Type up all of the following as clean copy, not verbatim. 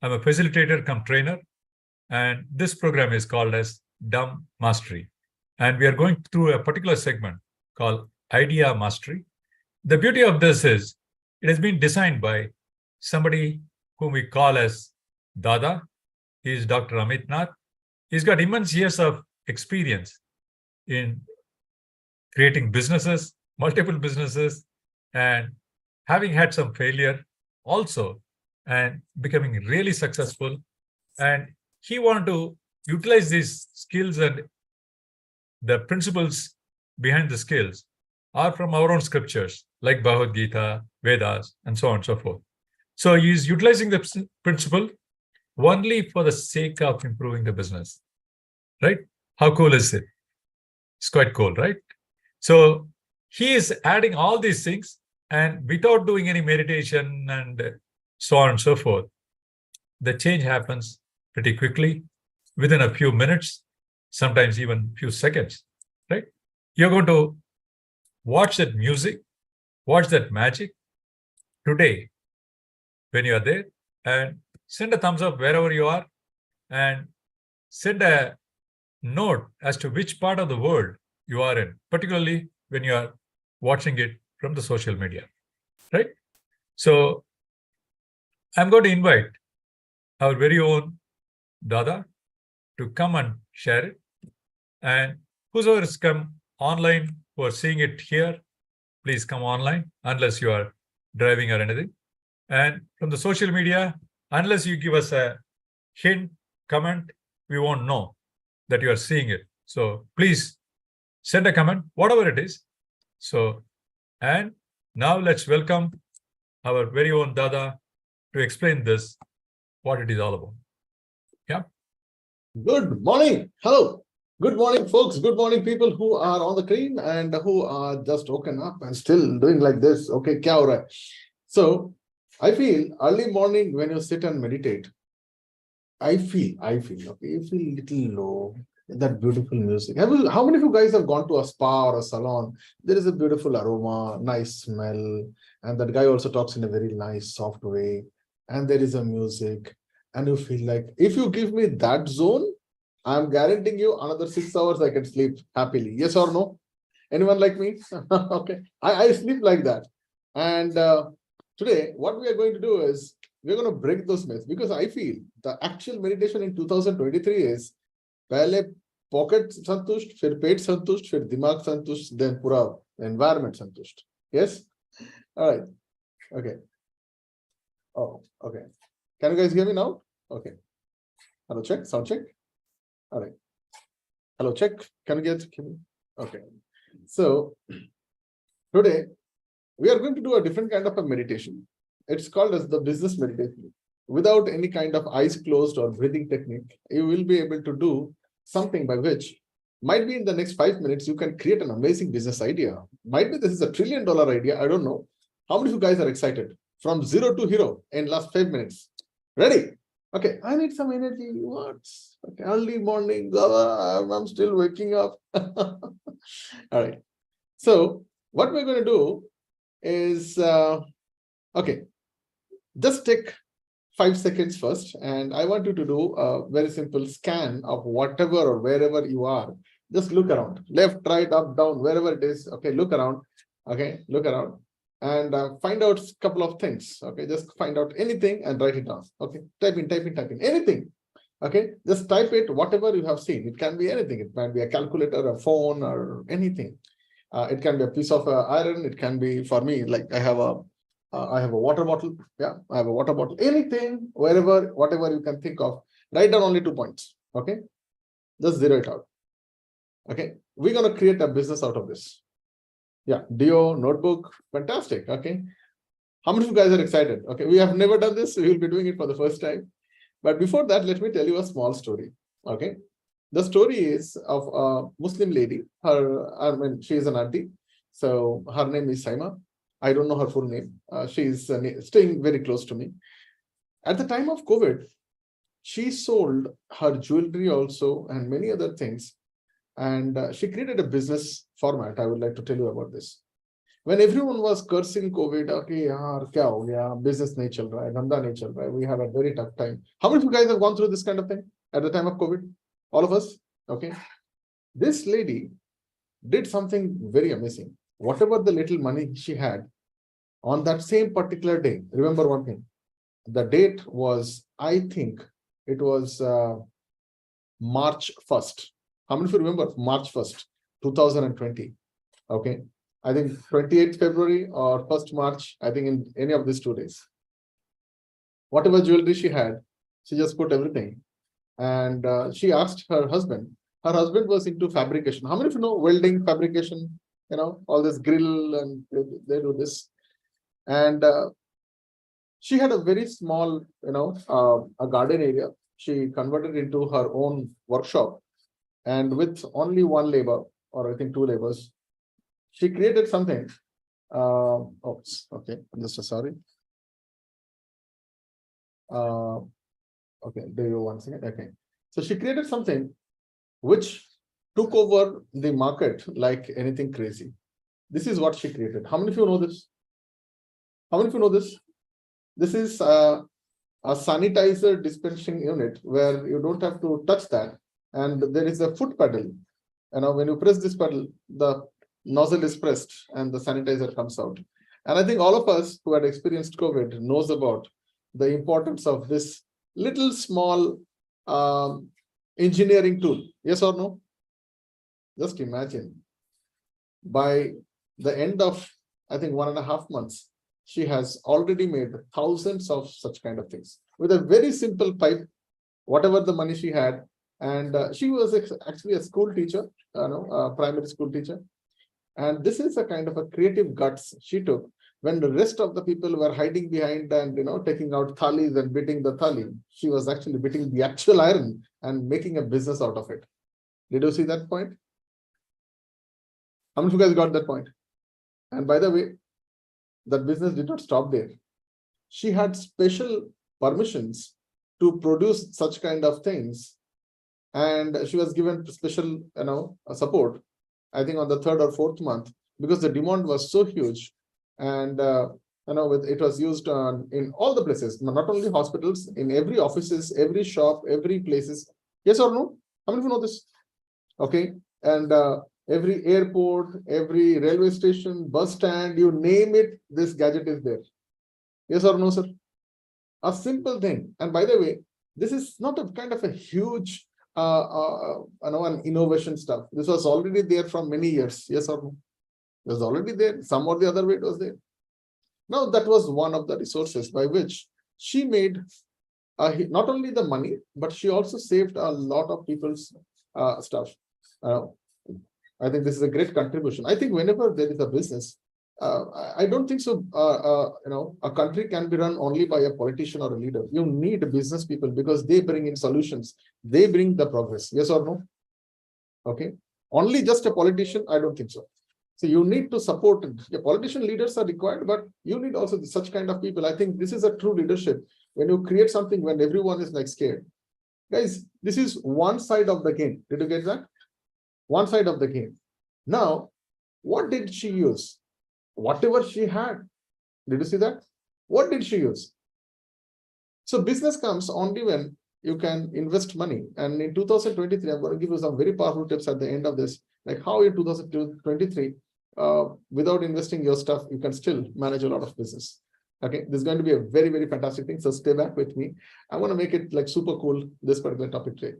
I'm a facilitator come trainer, and this program is called as Dumb Mastery. And we are going through a particular segment called Idea Mastery. The beauty of this is it has been designed by somebody whom we call as Dada. He is Dr. Amit Nath. He's got immense years of experience in creating businesses, multiple businesses, and having had some failure also, and becoming really successful. And he wanted to utilize these skills, and the principles behind the skills are from our own scriptures, like Bhagavad Gita, Vedas, and so on and so forth. So he's utilizing the principle only for the sake of improving the business, right? How cool is it? It's quite cool, right? So he is adding all these things, and without doing any meditation and so on and so forth, the change happens pretty quickly, within a few minutes, sometimes even few seconds, right? You're going to watch that music, watch that magic today when you are there, and send a thumbs up wherever you are, and send a note as to which part of the world you are in, particularly when you are watching it from the social media, right? So I'm going to invite our very own Dada to come and share it. And whosoever has come online, who are seeing it here, please come online, unless you are driving or anything. And from the social media, unless you give us a hint, comment, we won't know that you are seeing it. So please send a comment, whatever it is. So, and now let's welcome our very own Dada to explain this, what it is all about. Yeah. Good morning. Hello. Good morning, folks. Good morning, people who are on the screen and who are just woken up and still doing like this. Okay, kya ho raha hai? So I feel early morning when you sit and meditate, I feel, okay, you feel little low. That beautiful music. How many of you guys have gone to a spa or a salon? There is a beautiful aroma, nice smell, and that guy also talks in a very nice, soft way. And there is a music, and you feel like if you give me that zone, I'm guaranteeing you another 6 hours I can sleep happily. Yes or no? Anyone like me? Okay, I sleep like that. And today, what we are going to do is we're going to break those myths, because I feel the actual meditation in 2023 is पहले pocket संतुष्ट, फिर पेट संतुष्ट, फिर दिमाग संतुष्ट, then पूरा environment संतुष्ट. Yes? All right. Okay. Oh, okay. Can you guys hear me now? Okay. Hello, check. Sound check. All right. Hello, check. Can you get? Okay. So today we are going to do a different kind of a meditation. It's called as the business meditation. Without any kind of eyes closed or breathing technique, you will be able to do something by which might be in the next 5 minutes, you can create an amazing business idea. Might be this is $1 trillion idea. I don't know. How many of you guys are excited? From zero to hero in last 5 minutes. Ready? Okay. I need some energy. What? Okay. Early morning. I'm still waking up. All right. So what we're going to do is, okay, just take 5 seconds first, and I want you to do a very simple scan of whatever or wherever you are. Just look around, left, right, up, down, wherever it is. Okay, look around. Okay, look around and find out a couple of things. Okay, just find out anything and write it down. Okay, type in anything. Okay, just type it, whatever you have seen. It can be anything. It might be a calculator, a phone, or anything. It can be a piece of iron. It can be, for me, like I have a water bottle. Yeah, I have a water bottle. Anything, wherever, whatever you can think of. Write down only 2 points. Okay, just zero it out. Okay, we're going to create a business out of this. Yeah, Dio, notebook, fantastic. Okay, how many of you guys are excited? Okay, we have never done this. We will be doing it for the first time. But before that, let me tell you a small story. Okay, the story is of a Muslim lady. She is an auntie. So her name is Saima. I don't know her full name. She is staying very close to me. At the time of COVID, she sold her jewelry also and many other things. And she created a business format. I would like to tell you about this. when everyone was cursing COVID, okay, yaar, kya ho gaya? Business nahi chal raha hai, dhanda nahi chal raha hai. We had a very tough time. How many of you guys have gone through this kind of thing at the time of COVID? All of us? Okay. This lady did something very amazing. Whatever the little money she had on that same particular day, remember one thing, the date was, I think it was March 1st. How many of you remember March 1st, 2020? Okay. I think 28th February or 1st March, I think in any of these 2 days. Whatever jewelry she had, she just put everything. And she asked her husband. Her husband was into fabrication. How many of you know welding, fabrication, all this grill and they do this. And she had a very small, a garden area. She converted into her own workshop. And with only one labor, or I think two labors, she created something. Oops, okay, just sorry. Okay, do you one second? Okay. So she created something which took over the market like anything crazy. This is what she created. How many of you know this? How many of you know this? This is a sanitizer dispensing unit where you don't have to touch that. And there is a foot pedal. When you press this pedal, the nozzle is pressed and the sanitizer comes out. And I think all of us who had experienced COVID knows about the importance of this little small engineering tool. Yes or no? Just imagine. By the end of, I think, 1.5 months, she has already made thousands of such kind of things with a very simple pipe, whatever the money she had. And she was actually a school teacher, a primary school teacher. And this is a kind of a creative guts she took when the rest of the people were hiding behind and taking out thalis and beating the thali. She was actually beating the actual iron and making a business out of it. Did you see that point? How many of you guys got that point? And by the way, that business did not stop there. She had special permissions to produce such kind of things. And she was given special, support, I think on the 3rd or 4th month, because the demand was so huge. And, it was used in all the places, not only hospitals, in every offices, every shop, every places. Yes or no? How many of you know this? Okay. And every airport, every railway station, bus stand, you name it, this gadget is there. Yes or no, sir? A simple thing. And by the way, this is not a kind of a huge an innovation stuff. This was already there from many years. Yes or no? It was already there. Some or the other way it was there. Now that was one of the resources by which she made not only the money, but she also saved a lot of people's stuff. I think this is a great contribution. I think whenever there is a business, I don't think so. A country can be run only by a politician or a leader. You need business people because they bring in solutions. They bring the progress. Yes or no? Okay. Only just a politician? I don't think so. So you need to support it. The politician leaders are required, but you need also such kind of people. I think this is a true leadership. When you create something when everyone is like scared. Guys, this is one side of the game. Did you get that? One side of the game. Now, what did she use? Whatever she had. Did you see that? What did she use? So business comes only when you can invest money. And in 2023, I'm going to give you some very powerful tips at the end of this, like how in 2023, without investing your stuff, you can still manage a lot of business. Okay, this is going to be a very, very fantastic thing. So stay back with me. I want to make it like super cool, this particular topic today.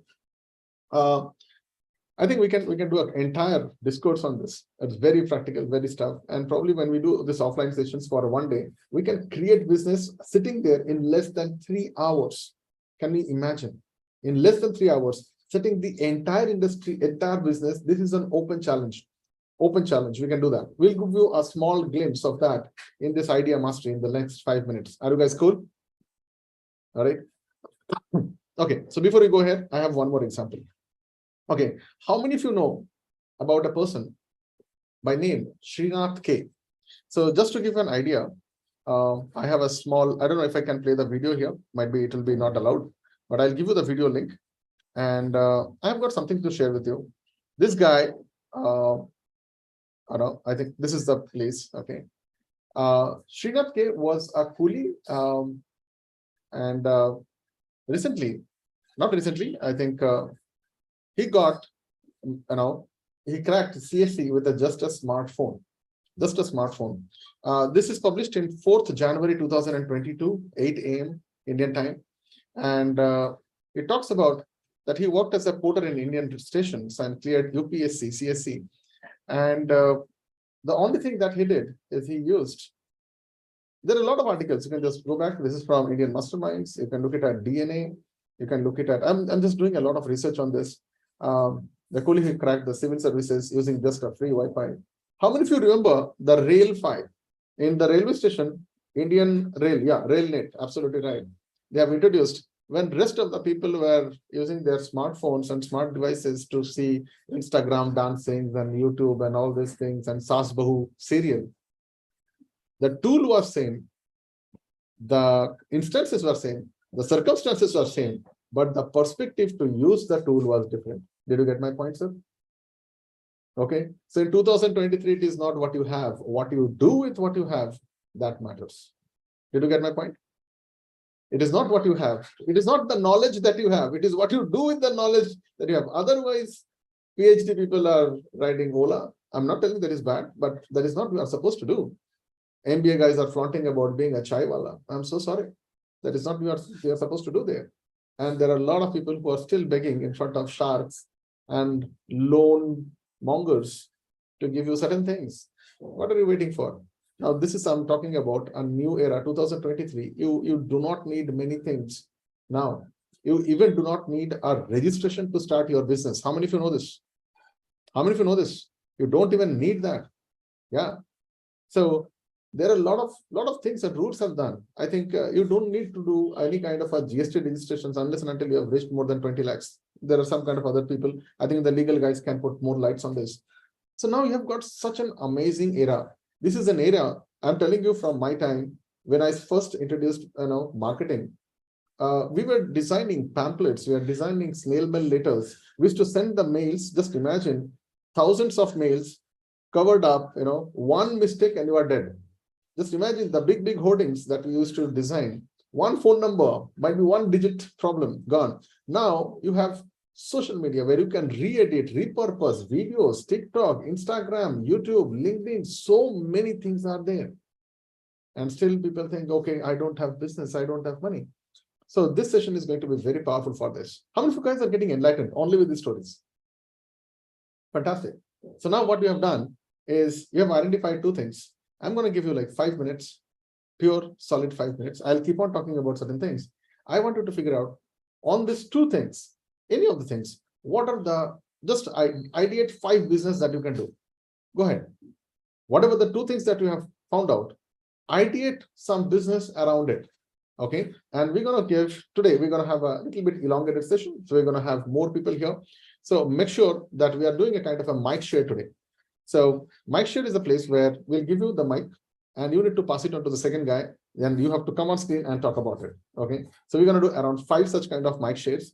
I think we can do an entire discourse on this. It's very practical, very stuff. And probably when we do this offline sessions for one day, we can create business sitting there in less than 3 hours. Can we imagine? In less than 3 hours, setting the entire industry, entire business. This is an open challenge. Open challenge. We can do that. We'll give you a small glimpse of that in this idea mastery in the next 5 minutes. Are you guys cool? All right. Okay. So before we go ahead, I have one more example. Okay, how many of you know about a person by name Srinath K? So just to give an idea, I have a small, I don't know if I can play the video here, might be it will be not allowed, but I'll give you the video link. And I've got something to share with you. This guy I think this is the place. Okay. Srinath K was a coolie, and not recently, I think he got, he cracked CSC with just a smartphone. Just a smartphone. This is published in 4th January 2022, 8 a.m. Indian time. And it talks about that he worked as a porter in Indian stations and cleared UPSC, CSC. And the only thing that he did is he used, there are a lot of articles. You can just go back. This is from Indian Masterminds. You can look at DNA. You can look at, I'm just doing a lot of research on this. The coolie who cracked the civil services using just a free Wi-Fi. How many of you remember the Rail 5 in the railway station? Indian Rail, yeah, RailNet, absolutely right. They have introduced, when rest of the people were using their smartphones and smart devices to see Instagram dancing and YouTube and all these things and Saas Bahu serial, the tool was same, the instances were same, the circumstances were same, but the perspective to use the tool was different. Did you get my point, sir? Okay, so in 2023, it is not what you have, what you do with what you have, that matters. Did you get my point? It is not what you have. It is not the knowledge that you have. It is what you do with the knowledge that you have. Otherwise, PhD people are riding Ola. I'm not telling that is bad, but that is not what you are supposed to do. MBA guys are flaunting about being a chai wala. I'm so sorry. That is not what you are supposed to do there. And there are a lot of people who are still begging in front of sharks and loan mongers to give you certain things. What are you waiting for? Now, this is, I'm talking about a new era, 2023. You do not need many things now. You even do not need a registration to start your business. How many of you know this? How many of you know this? You don't even need that. Yeah. So there are a lot of things that rules have done. I think you don't need to do any kind of a GST registrations unless and until you have reached more than 20 lakhs. There are some kind of other people. I think the legal guys can put more lights on this. So now you have got such an amazing era. This is an era, I'm telling you from my time, when I first introduced marketing, we were designing pamphlets, we were designing snail mail letters. We used to send the mails, just imagine, thousands of mails covered up, one mistake and you are dead. Just imagine the big hoardings that we used to design. One phone number, might be one digit problem, gone. Now you have social media where you can re-edit, repurpose videos, TikTok, Instagram, YouTube, LinkedIn, so many things are there. And still people think, okay, I don't have business, I don't have money. So this session is going to be very powerful for this. How many of you guys are getting enlightened only with these stories? Fantastic. So now what we have done is you have identified two things. I'm going to give you like 5 minutes, pure solid 5 minutes. I'll keep on talking about certain things. I want you to figure out on these two things, any of the things, what are the, just ideate 5 business that you can do. Go ahead. Whatever the 2 things that you have found out, ideate some business around it. Okay. And we're going to give, today, we're going to have a little bit elongated session. So we're going to have more people here. So make sure that we are doing a kind of a mic share today. So mic share is a place where we'll give you the mic and you need to pass it on to the second guy. Then you have to come on screen and talk about it. Okay. So we're going to do around 5 such kind of mic shares.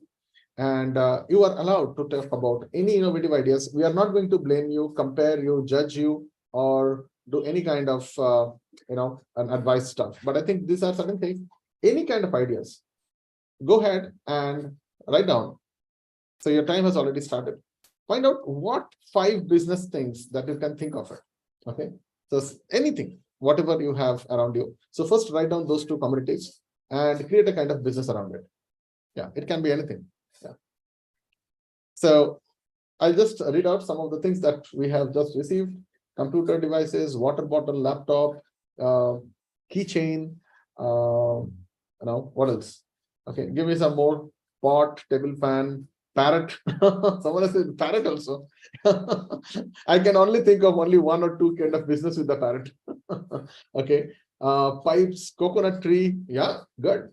And you are allowed to talk about any innovative ideas. We are not going to blame you, compare you, judge you, or do any kind of, an advice stuff. But I think these are certain things, any kind of ideas. Go ahead and write down. So your time has already started. Find out what 5 business things that you can think of it. Okay. So anything, whatever you have around you. So first write down those 2 commodities and create a kind of business around it. Yeah, it can be anything. Yeah. So I'll just read out some of the things that we have just received. Computer devices, water bottle, laptop, keychain, what else? Okay, give me some more. Pot, table fan, parrot. Someone has said parrot also. I can only think of only 1 or 2 kind of business with the parrot. Okay. Pipes, coconut tree. Yeah, good.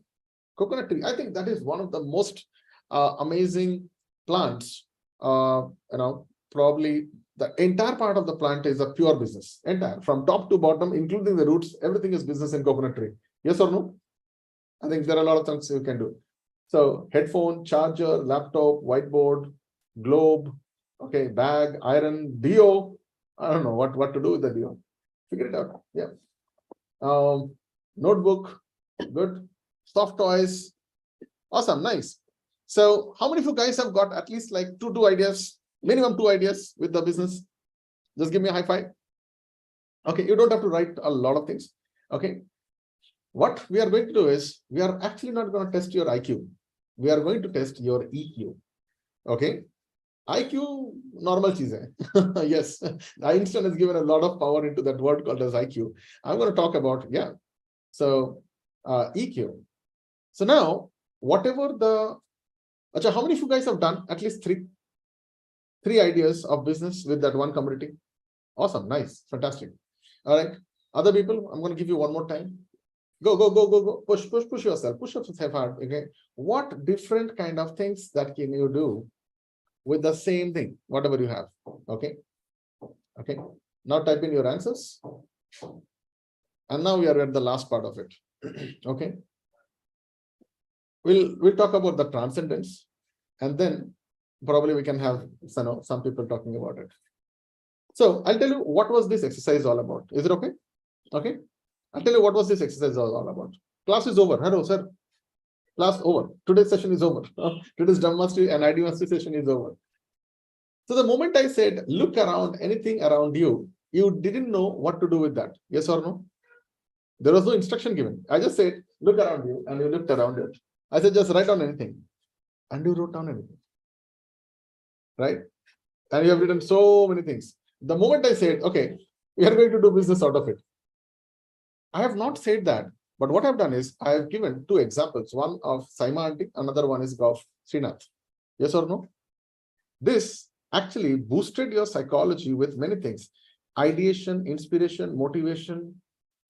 Coconut tree. I think that is one of the most amazing plants. Probably the entire part of the plant is a pure business. Entire, from top to bottom, including the roots, everything is business in coconut tree. Yes or no? I think there are a lot of things you can do. So headphone, charger, laptop, whiteboard, globe, okay, bag, iron, Dio, I don't know what to do with that. You figure it out. Yeah. Notebook, good. Soft toys, awesome, nice. So how many of you guys have got at least like two ideas, minimum 2 ideas with the business? Just give me a high five. Okay, you don't have to write a lot of things. Okay, what we are going to do is we are actually not going to test your IQ. We are going to test your EQ. Okay, IQ normal cheese hai. Yes, Einstein has given a lot of power into that word called as IQ. I'm going to talk about, yeah, so EQ. So now whatever the how many of you guys have done at least three ideas of business with that one commodity? Awesome, nice, fantastic. All right, other people, I'm going to give you one more time. Go, go, go, go, go. Push yourself. Push yourself hard. Okay. What different kind of things that can you do with the same thing, whatever you have? Okay. Okay. Now type in your answers. And now we are at the last part of it. Okay. We'll talk about the transcendence, and then probably we can have some people talking about it. So I'll tell you what was this exercise all about. Is it okay? Okay. I'll tell you what was this exercise all about. Class is over. Hello, sir. Class over. Today's session is over. Today's Dhamma Mastery and ID Mastery session is over. So the moment I said, look around, anything around you, you didn't know what to do with that. Yes or no? There was no instruction given. I just said, look around you, and you looked around it. I said, just write down anything. And you wrote down anything. Right? And you have written so many things. The moment I said, okay, we are going to do business out of it. I have not said that, but what I've done is I have given two examples, one of Saima Aunty, another one is of Srinath. Yes or no? This actually boosted your psychology with many things. Ideation, inspiration, motivation,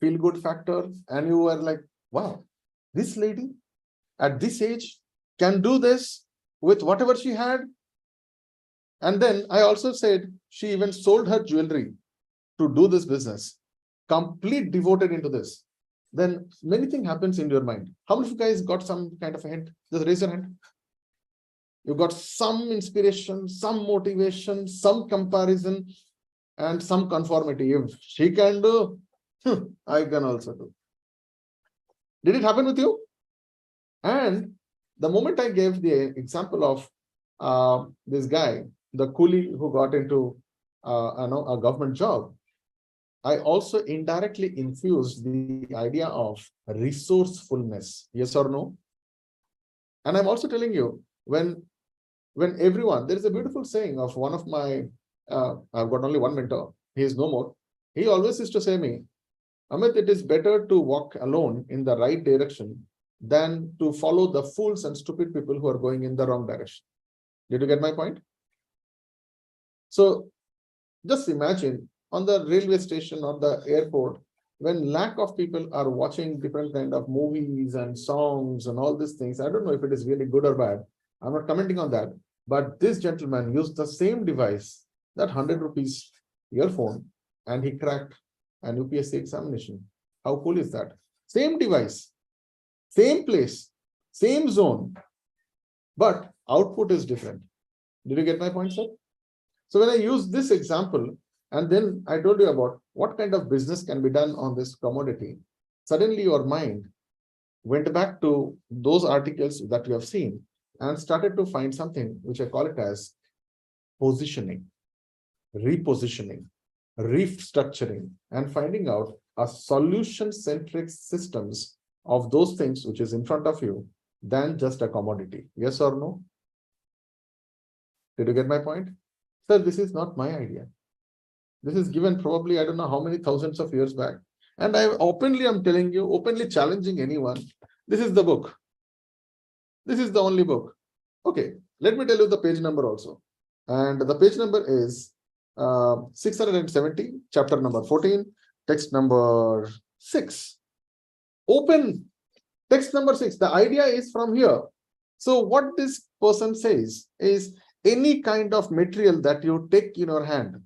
feel-good factor. And you were like, wow, this lady at this age can do this with whatever she had. And then I also said she even sold her jewelry to do this business, complete devoted into this. Then many things happens in your mind. How many of you guys got some kind of a hint? Just raise your hand. You got some inspiration, some motivation, some comparison, and some conformity. If she can do, I can also do. Did it happen with you? And the moment I gave the example of this guy, the coolie who got into a government job, I also indirectly infused the idea of resourcefulness. Yes or no? And I'm also telling you, when everyone, there is a beautiful saying of one of my, I've got only one mentor, he is no more. He always used to say me, Amit, it is better to walk alone in the right direction than to follow the fools and stupid people who are going in the wrong direction. Did you get my point? So just imagine on the railway station or the airport, when lack of people are watching different kind of movies and songs and all these things. I don't know if it is really good or bad. I'm not commenting on that. But this gentleman used the same device, that 100 rupees earphone, and he cracked an UPSC examination. How cool is that? Same device, same place, same zone, but output is different. Did you get my point, sir? So when I use this example, and then I told you about what kind of business can be done on this commodity, suddenly your mind went back to those articles that you have seen and started to find something which I call it as positioning, repositioning, restructuring, and finding out a solution-centric systems of those things which is in front of you than just a commodity. Yes or no? Did you get my point? Sir, this is not my idea. This is given probably, I don't know how many thousands of years back. And I'm telling you, openly challenging anyone. This is the book. This is the only book. Okay, let me tell you the page number also. And the page number is 670, chapter number 14, text number 6. Open text number 6. The idea is from here. So what this person says is any kind of material that you take in your hand,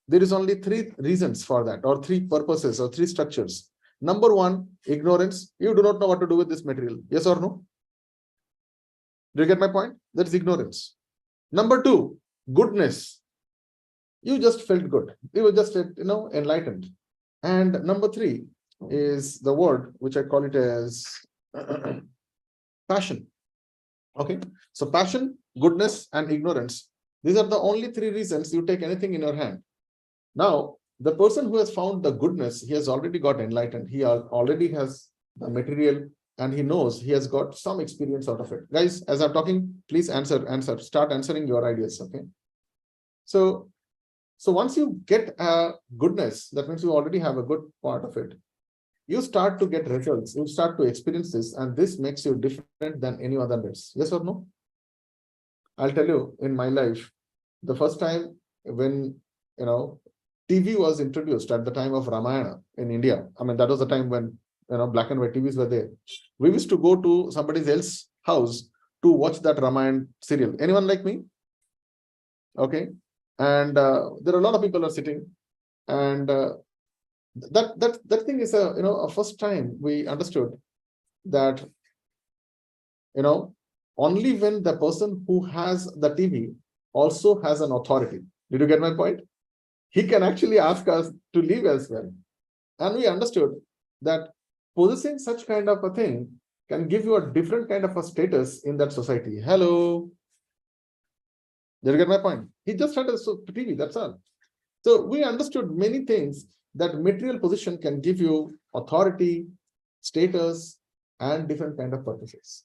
there is only 3 reasons for that, or 3 purposes, or 3 structures. Number 1, ignorance. You do not know what to do with this material. Yes or no? Do you get my point? That is ignorance. Number 2, goodness. You just felt good. You were just, enlightened. And number three is the word which I call it as passion. Okay. So passion, goodness, and ignorance. These are the only three reasons you take anything in your hand. Now, the person who has found the goodness, he has already got enlightened. He already has the material, and he knows he has got some experience out of it. Guys, as I'm talking, please answer, start answering your ideas. Okay. So once you get a goodness, that means you already have a good part of it. You start to get results. You start to experience this, and this makes you different than any other else. Yes or no? I'll tell you, in my life, the first time when, TV was introduced at the time of Ramayana in India. I mean, that was the time when, black and white TVs were there. We used to go to somebody else's house to watch that Ramayana serial. Anyone like me? Okay. And there are a lot of people are sitting, and that thing is a first time we understood that, only when the person who has the TV also has an authority. Did you get my point? He can actually ask us to leave as well. And we understood that possessing such kind of a thing can give you a different kind of a status in that society. Hello. Did you get my point? He just had a TV, that's all. So we understood many things, that material position can give you authority, status, and different kind of purposes.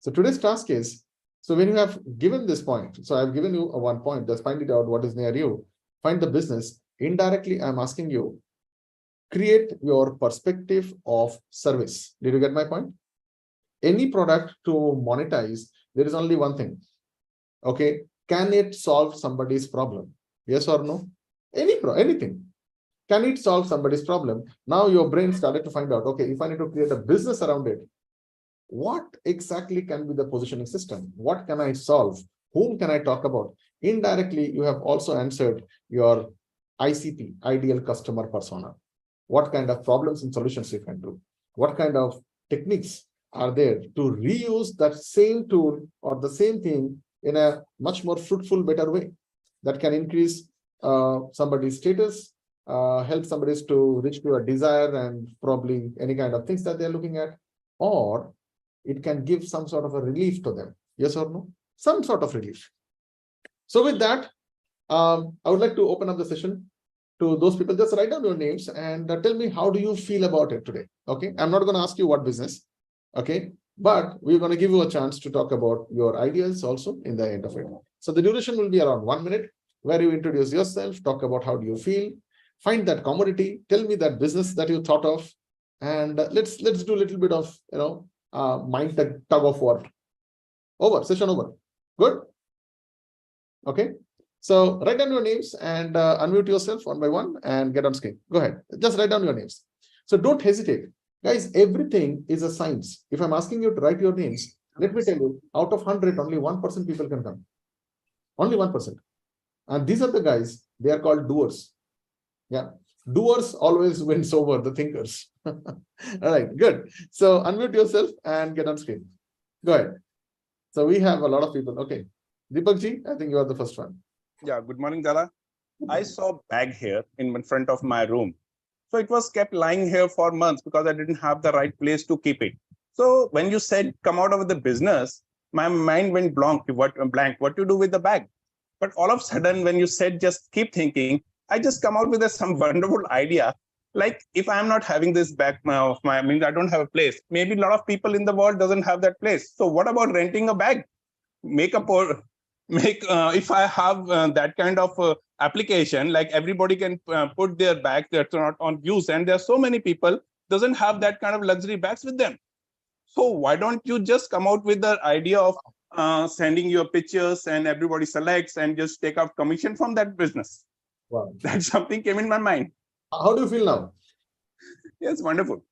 So today's task is, so when you have given this point, so I've given you a one point, just find it out what is near you, find the business. Indirectly, I'm asking you, create your perspective of service. Did you get my point? Any product to monetize, there is only one thing. Okay, can it solve somebody's problem? Yes or no? Anything. Can it solve somebody's problem? Now your brain started to find out, okay, if I need to create a business around it, what exactly can be the positioning system? What can I solve? Whom can I talk about? Indirectly, you have also answered your ICP, ideal customer persona. What kind of problems and solutions you can do? What kind of techniques are there to reuse that same tool or the same thing in a much more fruitful, better way that can increase somebody's status, help somebody to reach to a desire and probably any kind of things that they're looking at, or it can give some sort of a relief to them. Yes or no? Some sort of relief. So with that, I would like to open up the session to those people. Just write down your names and tell me, how do you feel about it today? Okay. I'm not going to ask you what business. Okay. But we're going to give you a chance to talk about your ideas also in the end of it. So the duration will be around 1 minute, where you introduce yourself, talk about how do you feel, find that commodity, tell me that business that you thought of, and let's do a little bit of mind tug of war. Session over. Good. Okay. So write down your names and unmute yourself one by one and get on screen. Go ahead. Just write down your names. So don't hesitate. Guys, everything is a science. If I'm asking you to write your names, let me tell you, out of 100, only 1% people can come. Only 1%. And these are the guys, they are called doers. Yeah. Doers always wins over the thinkers. All right, good. So unmute yourself and get on screen. Go ahead. So we have a lot of people. Okay. Deepak ji, I think you are the first one. Yeah, good morning, Dala. I saw a bag here in front of my room. So it was kept lying here for months because I didn't have the right place to keep it. So when you said come out of the business, my mind went blank. What to do with the bag? But all of a sudden, when you said just keep thinking, I just come out with some wonderful idea. Like if I'm not having this bag of my, I mean, I don't have a place. Maybe a lot of people in the world doesn't have that place. So what about renting a bag? If I have that kind of application, like everybody can put their bags that's not on use, and there are so many people doesn't have that kind of luxury bags with them. So why don't you just come out with the idea of sending your pictures and everybody selects and just take out commission from that business? Wow. That's something came in my mind. How do you feel now? Yes, wonderful.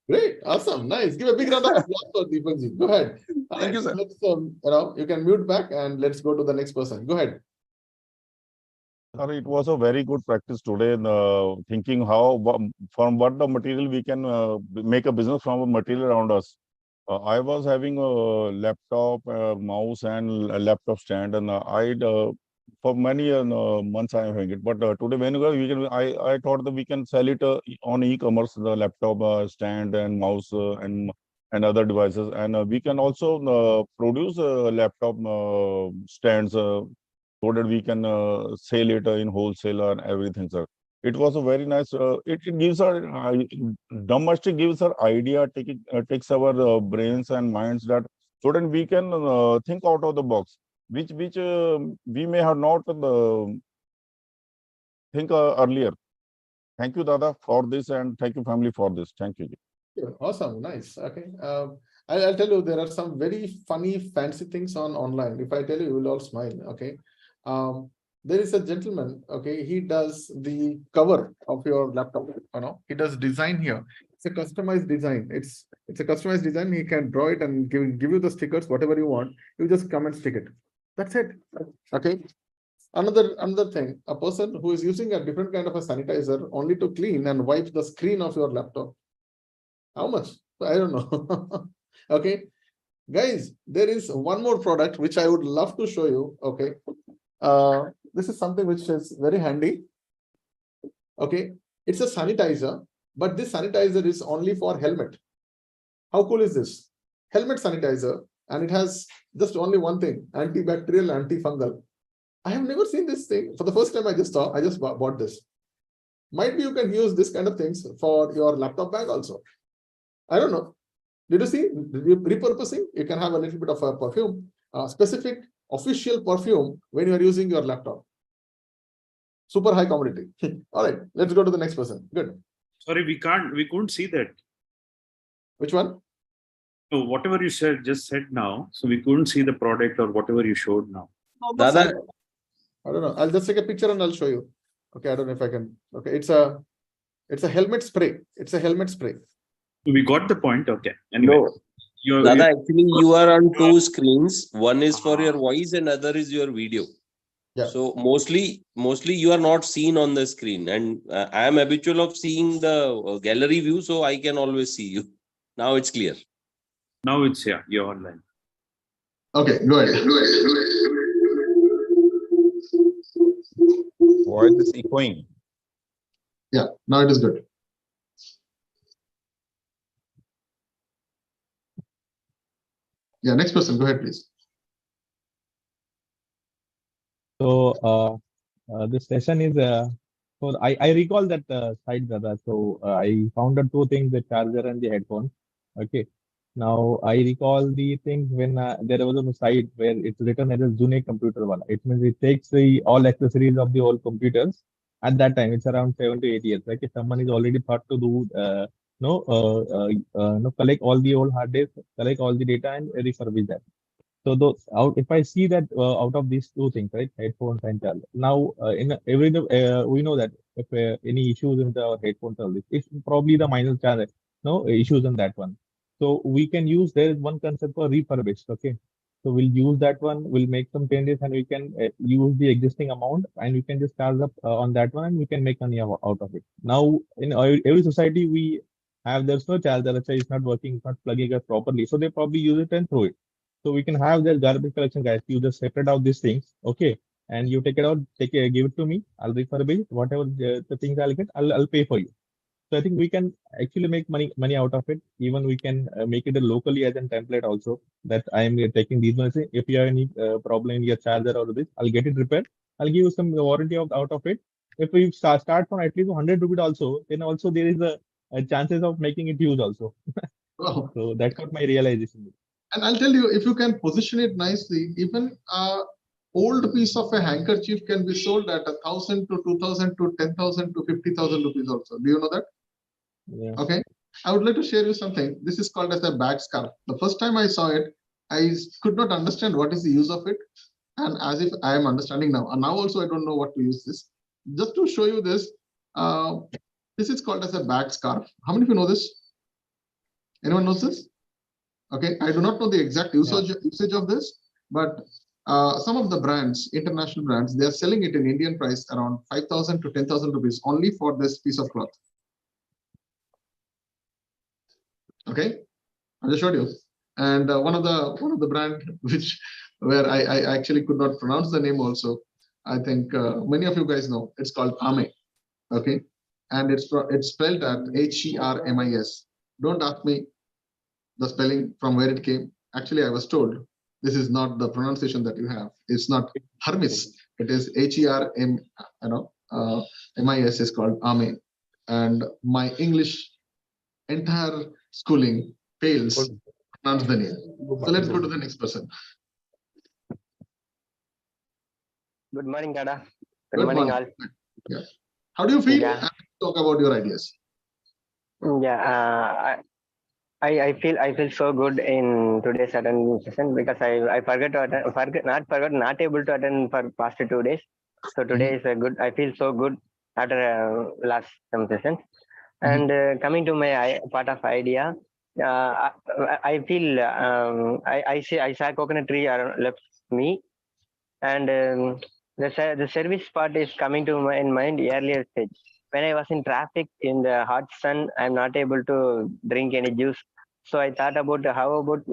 Great, awesome, nice. Give a big round of applause for Deepak ji. Go ahead. Thank you, sir. Let's, you can mute back and let's go to the next person. Go ahead. Sir, it was a very good practice today, thinking how from what the material we can make a business from a material around us. I was having a laptop, mouse, and a laptop stand, and for many months I am having it. But today, when we can, I thought that we can sell it on e-commerce, the laptop stand and mouse and other devices, and we can also produce laptop stands so that we can sell it in wholesale and everything, sir. It was a very nice. It gives our domestic gives our idea, takes our brains and minds that so that we can think out of the box, which we may have not think earlier. Thank you, Dada, for this, and thank you, family, for this. Thank you. Yeah, awesome, nice. Okay, I'll tell you there are some very funny, fancy things on online. If I tell you, you will all smile. Okay, there is a gentleman. Okay, he does the cover of your laptop. You know, he does design here. It's a customized design. It's a customized design. He can draw it and give you the stickers, whatever you want. You just come and stick it. That's it. Okay. Another thing, a person who is using a different kind of a sanitizer only to clean and wipe the screen of your laptop. How much? I don't know. Okay, guys, there is one more product which I would love to show you. Okay, this is something which is very handy. Okay, it's a sanitizer, but this sanitizer is only for helmet. How cool is this? Helmet sanitizer, and it has just only one thing: antibacterial, antifungal. I have never seen this thing. For the first time, I just bought this. Might be you can use this kind of things for your laptop bag also. I don't know. Did you see repurposing? You can have a little bit of a perfume, specific official perfume when you are using your laptop. Super high commodity. All right, let's go to the next person. Good. Sorry, we couldn't see that. Which one? So whatever you just said now, so we couldn't see the product or whatever you showed now. Dada, I don't know. I'll just take a picture and I'll show you. Okay, I don't know if I can. Okay, it's a helmet spray. It's a helmet spray. We got the point. Okay. Anyway, no. Dada, actually, you are on two screens. One is for your voice and other is your video. Yeah. So mostly you are not seen on the screen, and I am habitual of seeing the gallery view, so I can always see you. Now it's clear. Now it's here. You're online. Okay, go ahead. Voice is echoing. Yeah, now it is good. Yeah, next person, go ahead, please. So this session is so I recall that site, Dada. So I found out two things: the charger and the headphones. Okay. Now I recall the things when there was a site where it's written as a Zune computer one. It means it takes the all accessories of the old computers. At that time, it's around 7 to 8 years. Like if someone is already thought to do collect all the old hard disks, collect all the data and refurbish that. So those out, if I see that out of these two things, right, headphones and charger. Now we know that if any issues in the headphones or this, it's probably the minor charger, no issues in that one. So we can use, there is one concept for refurbished. Okay, so we'll use that one. We'll make some changes and we can use the existing amount and we can just charge up on that one and we can make money out of it. Now in every society we have, there's no charger. Let's say it's not working, it's not plugging us properly. So they probably use it and throw it. So we can have their garbage collection, guys. You just separate out these things, okay? And you take it out, give it to me. I'll refurbish it. Whatever the things I'll get, I'll pay for you. So I think we can actually make money out of it. Even we can make it locally as a template also. That I am taking these ones. If you have any problem in your charger or this, I'll get it repaired. I'll give you some warranty out of it. If we start from at least 100 rupees also, then also there is a chances of making it use also. Oh. So that's what my realization is. And I'll tell you, if you can position it nicely, even old piece of a handkerchief can be sold at 1,000 to 2,000 to 10,000 to 50,000 rupees also. Do you know that? Yeah. Okay. I would like to share you something. This is called as a bag scarf. The first time I saw it, I could not understand what is the use of it. And as if I am understanding now. And now also I don't know what to use this. Just to show you this, this is called as a bag scarf. How many of you know this? Anyone knows this? Okay, I do not know the exact usage of this, but some of the brands, international brands, they are selling it in Indian price around 5,000 to 10,000 rupees only for this piece of cloth. Okay, I just showed you. And one of the brand where I actually could not pronounce the name also. I think many of you guys know. It's called Ame. Okay, and it's spelled at HERMIS. Don't ask me the spelling from where it came. Actually, I was told this is not the pronunciation that you have. It's not Hermes. It is HERM. MIS is called Ame, and my English entire schooling fails to pronounce the name. So let's go to the next person. Good morning, Dada. Good Good morning, morning. all. Yeah. How do you feel? Yeah. And talk about your ideas. Yeah, I feel so good in today's attendance session because I forgot to attend, not able to attend for past 2 days. So today is a good. I feel so good after last some sessions. And coming to my part of idea, I feel I saw coconut tree left me, and the service part is coming to my in mind earlier stage. When I was in traffic in the hot sun, I'm not able to drink any juice. So I thought about how about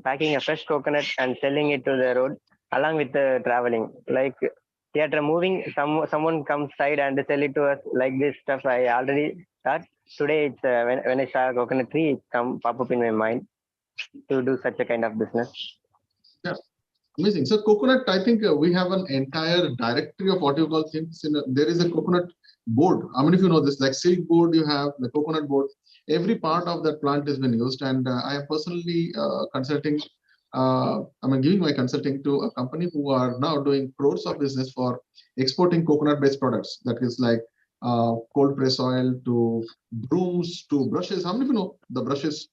packing a fresh coconut and selling it to the road along with the traveling. Like theater moving, someone comes side and sell it to us like this stuff. I already thought today. It's when I saw a coconut tree, it pop up in my mind to do such a kind of business. Yeah. Amazing. So coconut, I think we have an entire directory of what you call things. There is a coconut board. How many of you know this? Like silk board, you have the coconut board. Every part of that plant has been used, and I am personally consulting. I'm giving my consulting to a company who are now doing crores of business for exporting coconut-based products. That is like cold press oil to brooms to brushes. How many of you know the brushes?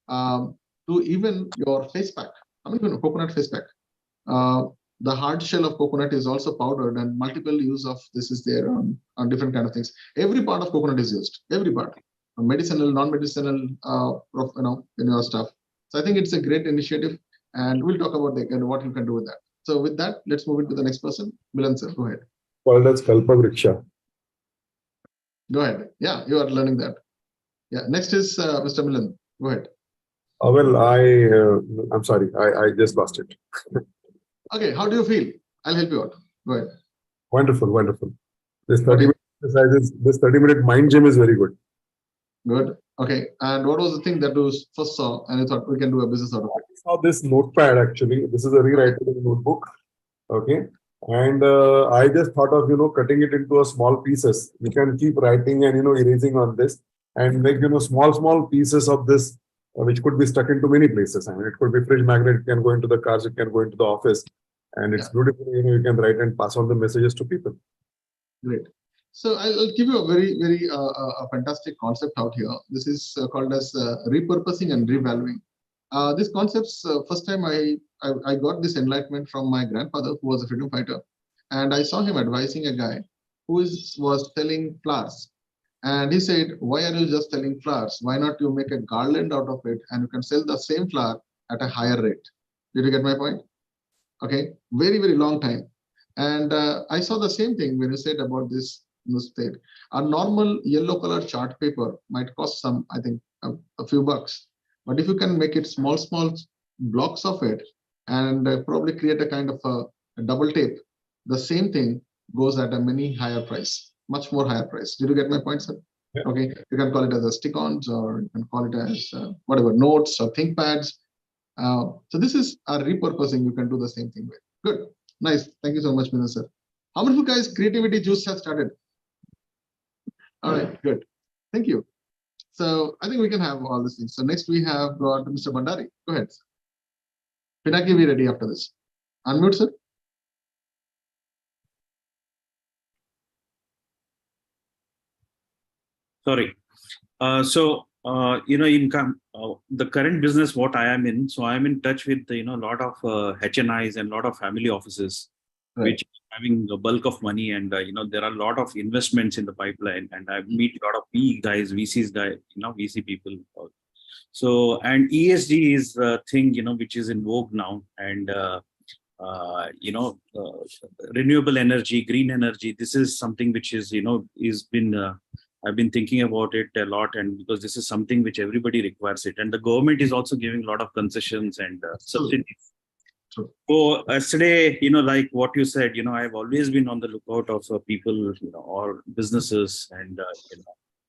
To even your face pack. How many of you know coconut face pack? The hard shell of coconut is also powdered, and multiple use of this is there on different kind of things. Every part of coconut is used. Every part, medicinal, non-medicinal, in your stuff. So I think it's a great initiative, and we'll talk about what you can do with that. So with that, let's move into the next person. Milan sir, go ahead. Called as Kalpavriksha. Go ahead. Yeah, you are learning that. Yeah. Next is Mr. Milan. Go ahead. Well, I'm sorry, I just lost it. Okay, how do you feel? I'll help you out. Go ahead. Wonderful, wonderful. This 30-minute exercises, this 30-minute mind gym is very good. Good. Okay. And what was the thing that you first saw and you thought we can do a business out of it? I saw this notepad actually. This is a rewritable notebook. Okay. And I just thought of, cutting it into a small pieces. You can keep writing and, erasing on this and make, small pieces of this, which could be stuck into many places. I mean, it could be fridge magnet, it can go into the cars, it can go into the office. And it's beautiful, you can write and pass on the messages to people. Great. So I'll give you a very, very a fantastic concept out here. This is called as repurposing and revaluing. These concepts, first time I got this enlightenment from my grandfather, who was a freedom fighter. And I saw him advising a guy who was selling flowers. And he said, why are you just selling flowers? Why not you make a garland out of it and you can sell the same flower at a higher rate? Did you get my point? Okay, very, very long time. And I saw the same thing when you said about this state. A normal yellow color chart paper might cost some, I think, a few bucks. But if you can make it small blocks of it and probably create a kind of a double tape, the same thing goes at a many higher price, much more higher price. Did you get my point, sir? Yeah. Okay, you can call it as a stick-ons or you can call it as whatever, notes or ThinkPads. So this is a repurposing. You can do the same thing with. Good, nice. Thank you so much, Mina sir. How many of you guys creativity juice has started? All right, good. Thank you. So I think we can have all these things. So next we have got Mr. Bandari. Go ahead. Pinaki, be ready after this. Unmute, sir. Sorry. The current business what I am in, so I am in touch with a lot of HNIs and a lot of family offices, right, which are having a bulk of money, and there are a lot of investments in the pipeline, and I meet a lot of PE guys, VC people. So and ESG is a thing which is in vogue now, and renewable energy, green energy. This is something which is is been I've been thinking about it a lot, and because this is something which everybody requires it, and the government is also giving a lot of concessions and subsidies. True. So yesterday, like what you said, I've always been on the lookout of people, or businesses, and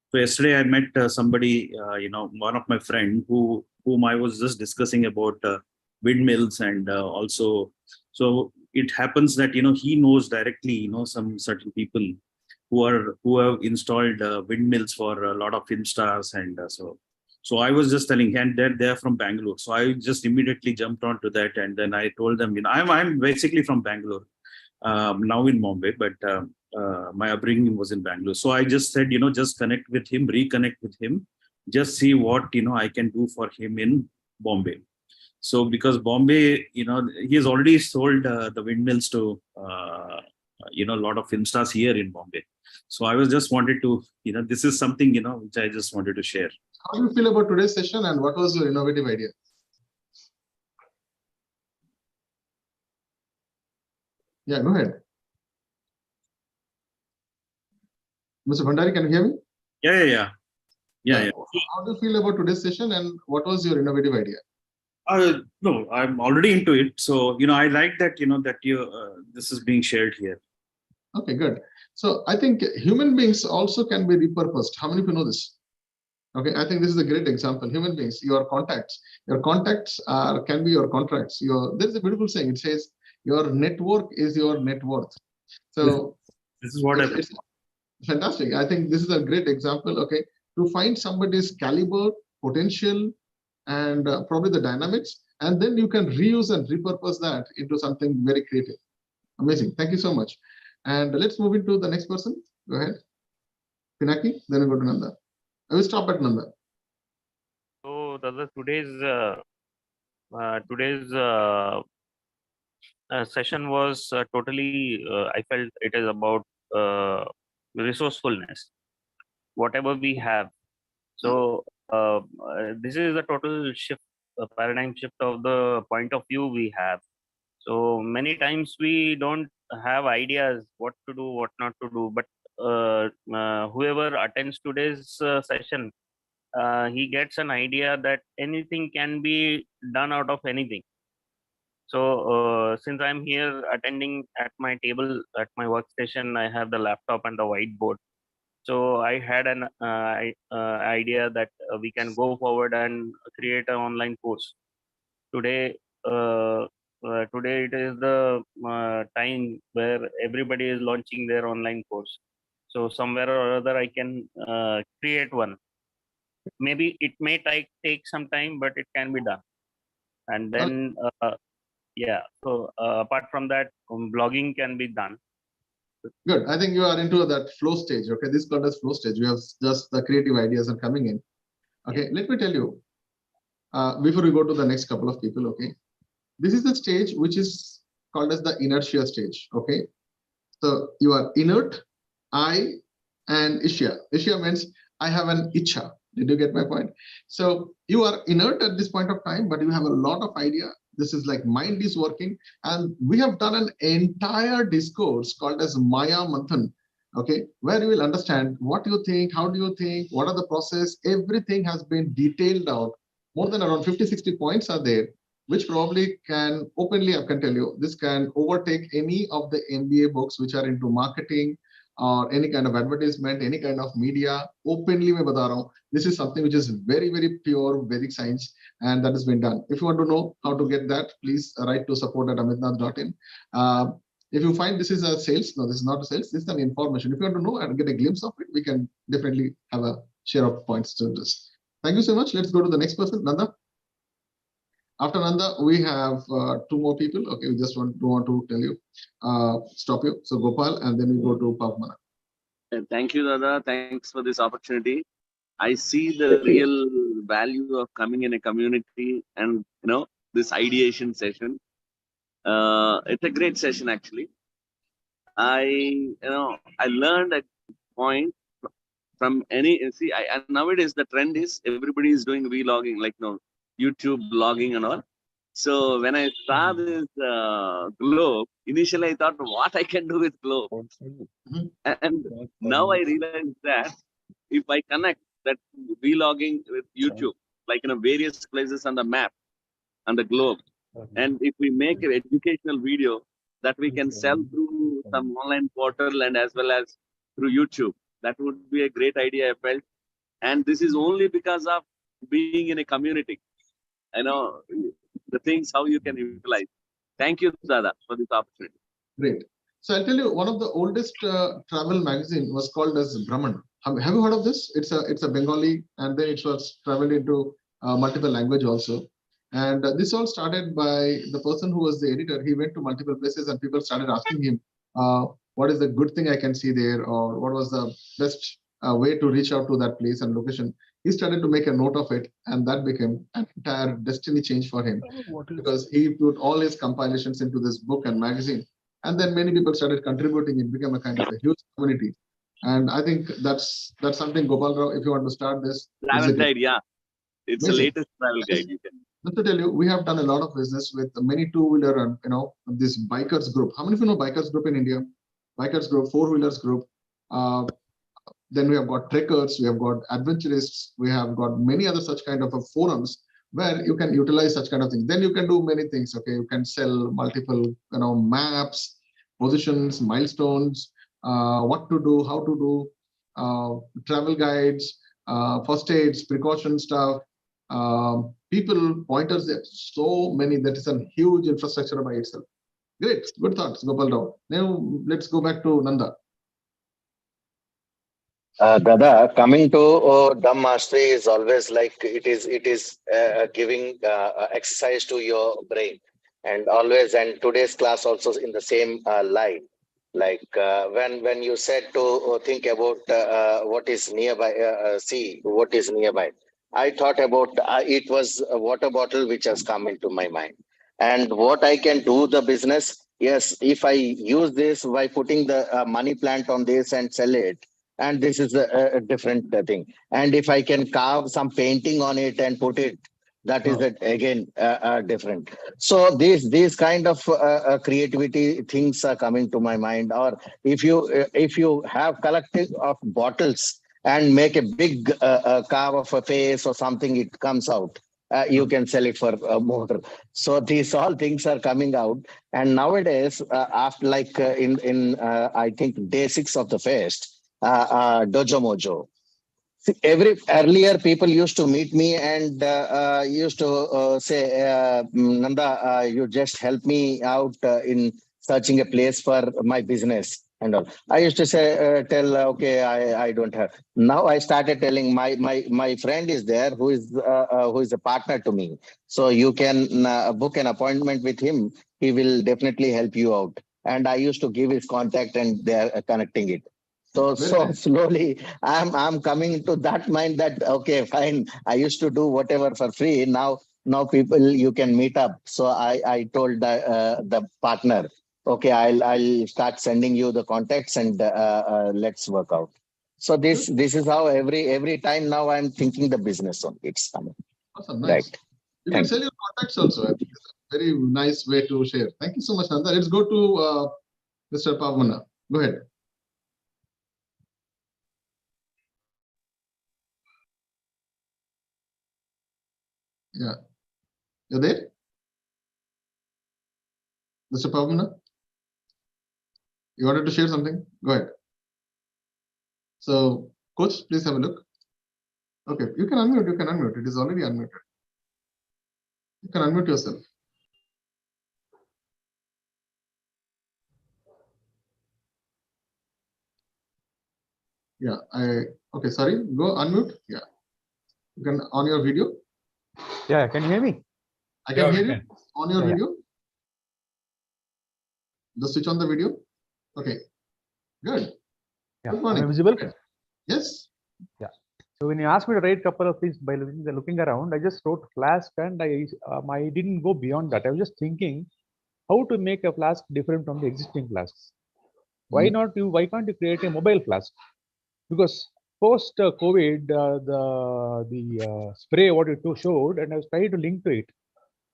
so yesterday I met somebody, one of my friend whom I was just discussing about windmills, and also, so it happens that he knows directly, some certain people who have installed windmills for a lot of film stars, and so I was just telling, and they're from Bangalore. So I just immediately jumped onto that, and then I told them, I'm basically from Bangalore, now in Bombay, but my upbringing was in Bangalore. So I just said, just connect with him, reconnect with him, just see what I can do for him in Bombay. So because Bombay, he has already sold the windmills to a lot of film stars here in Bombay. So I was just wanted to, this is something which I just wanted to share. How do you feel about today's session, and what was your innovative idea? Yeah, go ahead. Mr. Bhandari, can you hear me? Yeah. How do you feel about today's session, and what was your innovative idea? No, I'm already into it. So, I like that, that this is being shared here. Okay, good. So I think human beings also can be repurposed. How many of you know this? Okay, I think this is a great example. Human beings, your contacts can be your contracts. There's a beautiful saying. It says your network is your net worth. So this is what it's fantastic. I think this is a great example. Okay, to find somebody's caliber, potential, and probably the dynamics, and then you can reuse and repurpose that into something very creative. Amazing. Thank you so much. And let's move into the next person. Go ahead. Pinaki, then we go to Nanda. I will stop at Nanda. So today's session was totally, I felt it is about resourcefulness, whatever we have. So this is a total shift, a paradigm shift of the point of view we have. So many times we don't have ideas what to do, what not to do, but whoever attends today's session, he gets an idea that anything can be done out of anything. So since I'm here attending at my table, at my workstation, I have the laptop and the whiteboard. So I had an idea that we can go forward and create an online course. Today, today it is the time where everybody is launching their online course. So somewhere or other, I can create one. Maybe it may take some time, but it can be done. And then, yeah. So apart from that, blogging can be done. Good. I think you are into that flow stage. Okay, this is called as flow stage. We have just the creative ideas are coming in. Okay, let me tell you. Before we go to the next couple of people, okay, this is the stage which is called as the inertia stage. Okay, so you are inert, I, and Isha. Isha means I have an icha. Did you get my point? So you are inert at this point of time, but you have a lot of idea. This is like mind is working, and we have done an entire discourse called as Maya Manthan. Okay, where you will understand what you think, how do you think, what are the process. Everything has been detailed out. More than around 50-60 points are there, which probably can openly, I can tell you, this can overtake any of the MBA books which are into marketing or any kind of advertisement, any kind of media. Openly, मैं बता रहा हूँ, this is something which is very, very pure Vedic science, and that has been done. If you want to know how to get that, please write to support@amitnath.in. If you find this is a sales, no, this is not a sales, this is an information. If you want to know and get a glimpse of it, we can definitely have a share of points to this. Thank you so much. Let's go to the next person, Nanda. After Nanda, we have two more people. Okay, we just want to tell you, stop you. So Gopal, and then we go to Pavmana. Thank you, Dada. Thanks for this opportunity. I see the real value of coming in a community and this ideation session. It's a great session actually. I learned a point from nowadays the trend is everybody is doing vlogging, like YouTube blogging and all. So when I saw this globe, initially I thought what I can do with globe, and now I realize that if I connect that vlogging with YouTube, like various places on the map, on the globe, And if we make an educational video that we can sell through some online portal and as well as through YouTube, that would be a great idea, I felt. And this is only because of being in a community. I know the things how you can utilize. Thank you, Dada, for this opportunity. Great. So I'll tell you, one of the oldest travel magazine was called as Brahman. Have you heard of this? It's a Bengali, and then it was traveled into multiple language also. And this all started by the person who was the editor. He went to multiple places, and people started asking him, "What is the good thing I can see there, or what was the best way to reach out to that place and location?" He started to make a note of it, and that became an entire destiny change for him, because he put all his compilations into this book and magazine. And then many people started contributing. It became a kind of a huge community. And I think that's something, Gopal Rao, if you want to start this. Travel guide, yeah. It's the latest travel guide. You can. Just to tell you, we have done a lot of business with many two-wheeler and, this bikers group. How many of you know bikers group in India? Bikers group, four-wheelers group. Then we have got trekkers, we have got adventurists, we have got many other such kind of forums where you can utilize such kind of things. Then you can do many things. Okay, you can sell multiple, maps, positions, milestones, what to do, how to do, travel guides, first aids, precaution stuff, people, pointers. There's so many. That is a huge infrastructure by itself. Great, good thoughts, Gopal Rao. Now let's go back to Nanda. Dada, coming to Dham Mastery is always like it is giving exercise to your brain, and always, and today's class also in the same line. Like when you said to think about what is nearby, see what is nearby. I thought about it was a water bottle which has come into my mind, and what I can do the business. Yes, if I use this by putting the money plant on this and sell it. And this is a different thing. And if I can carve some painting on it and put it, that is again different. So these kind of creativity things are coming to my mind. Or if you have collective of bottles and make a big carve of a face or something, it comes out. You can sell it for more. So these all things are coming out. And nowadays, after like in I think day 6 of the fest. Dojo Mojo. See, earlier people used to meet me and used to say, Nanda, you just help me out in searching a place for my business and all. I used to say, okay, I don't have. Now I started telling my friend is there who is a partner to me. So you can book an appointment with him. He will definitely help you out. And I used to give his contact and they are connecting it. So slowly I'm coming to that mind that, okay, fine. I used to do whatever for free. Now people, you can meet up. So I told the partner, okay, I'll start sending you the contacts and let's work out. So this is how every time now I'm thinking the business on it's coming. Awesome, nice. Right. You can sell your contacts also. I think it's a very nice way to share. Thank you so much, Nanda. Let's go to Mr. Pavana. Go ahead. Yeah. You're there? Mr. Pavana? You wanted to share something? Go ahead. So, coach, please have a look. Okay, you can unmute. It is already unmuted. You can unmute yourself. Yeah, okay, sorry, go unmute. Yeah. You can on your video. Yeah, can you hear me? I can hear you on your video. Just switch on the video. Okay, good. Yeah. Good morning. Am I visible? Yes. Yeah. So when you asked me to write a couple of things by looking around, I just wrote flask and I didn't go beyond that. I was just thinking how to make a flask different from the existing flasks. Why can't you create a mobile flask? Because post COVID, the spray what you showed, and I was trying to link to it.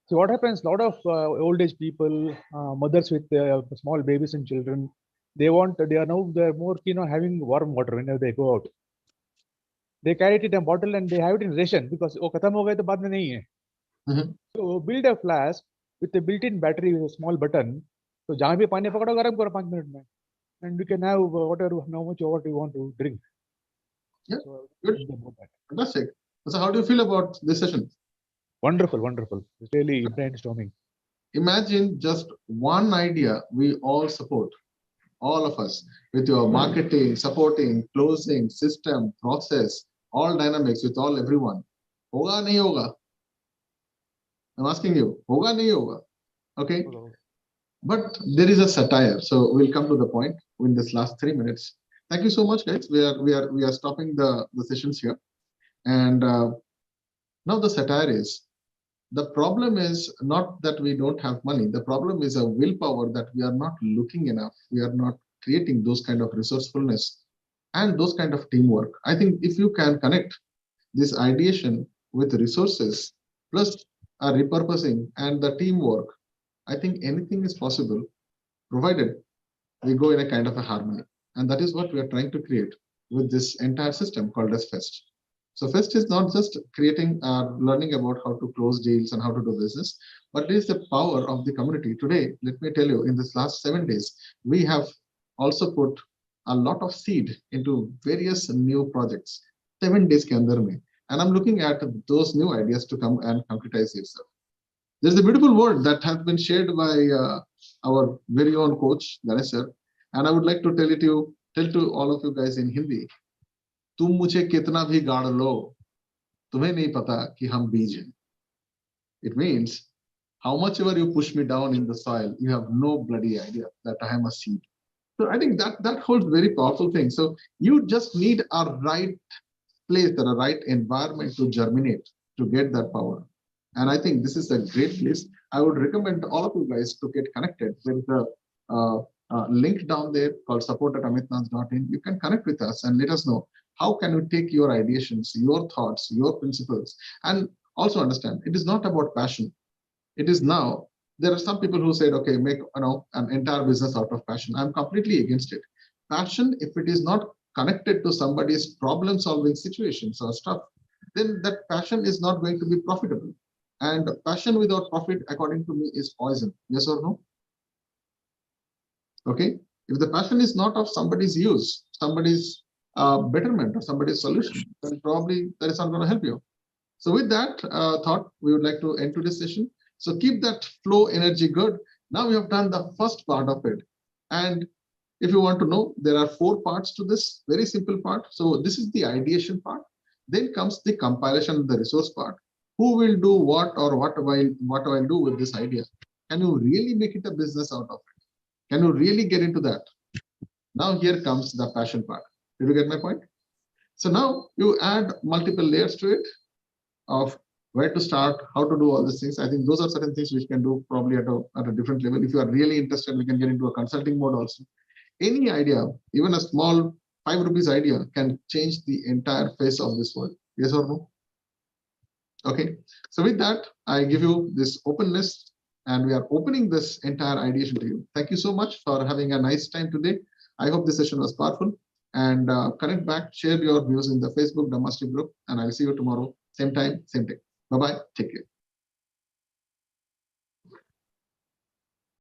So what happens? A lot of old age people, mothers with small babies and children, they're more keen on having warm water whenever they go out. They carry it in a bottle and they have it in ration because khatam ho gaya to baad mein nahi hai. So build a flask with a built-in battery with a small button. So जहाँ भी पानी पकड़ो गरम करो 5 minutes में, and you can have whatever how much what you want to drink. Yeah, So, good. Fantastic. So how do you feel about this session? Wonderful, wonderful. It's really brainstorming. Imagine just one idea we all support, all of us, with your marketing, supporting, closing, system, process, all dynamics with all everyone. Hoga nahi hoga? I'm asking you, hoga nahi hoga? Okay. But there is a satire, so we'll come to the point in this last 3 minutes. Thank you so much, guys. We are stopping the sessions here, and now the satire is, the problem is not that we don't have money. The problem is a willpower that we are not looking enough. We are not creating those kind of resourcefulness and those kind of teamwork. I think if you can connect this ideation with resources plus repurposing and the teamwork, I think anything is possible, provided we go in a kind of a harmony. And that is what we are trying to create with this entire system called as FEST. So FEST is not just creating learning about how to close deals and how to do business, but it is the power of the community. Today, let me tell you, in this last 7 days, we have also put a lot of seed into various new projects. 7 days ke andar mein. And I'm looking at those new ideas to come and concretize itself. There's a beautiful word that has been shared by our very own coach, Ganesh sir, and I would like to tell to all of you guys in Hindi. तुम मुझे कितना भी गाड़ लो, तुम्हें नहीं पता कि हम बीज हैं. It means how much ever you push me down in the soil, you have no bloody idea that I am a seed. So I think that holds very powerful thing. So you just need a right place or a right environment to germinate, to get that power. And I think this is a great place. I would recommend all of you guys to get connected. There is a link down there called support@amitnath.in. You can connect with us and let us know how can you take your ideations, your thoughts, your principles, and also understand it is not about passion. It is now, there are some people who said, okay, make an entire business out of passion. I'm completely against it. Passion, if it is not connected to somebody's problem solving situations or stuff, then that passion is not going to be profitable. And passion without profit, according to me, is poison. Yes or no? Okay. If the passion is not of somebody's use, somebody's betterment or somebody's solution, then probably that is not going to help you. So with that thought, we would like to end today's session. So keep that flow energy good. Now we have done the first part of it. And if you want to know, there are 4 parts to this, very simple part. So this is the ideation part. Then comes the compilation, the resource part. Who will do what, or what do I do with this idea? Can you really make it a business out of it? Can you really get into that? Now here comes the passion part. Did you get my point? So now you add multiple layers to it of where to start, how to do all these things. I think those are certain things which can do probably at a different level. If you are really interested, we can get into a consulting mode also. Any idea, even a small 5 rupees idea, can change the entire face of this world. Yes or no? Okay. So with that, I give you this openness, and we are opening this entire ideation to you. Thank you so much for having a nice time today. I hope this session was powerful. And connect back, share your views in the Facebook Dhammastery group, and I'll see you tomorrow, same time, same day. Bye-bye. Take care.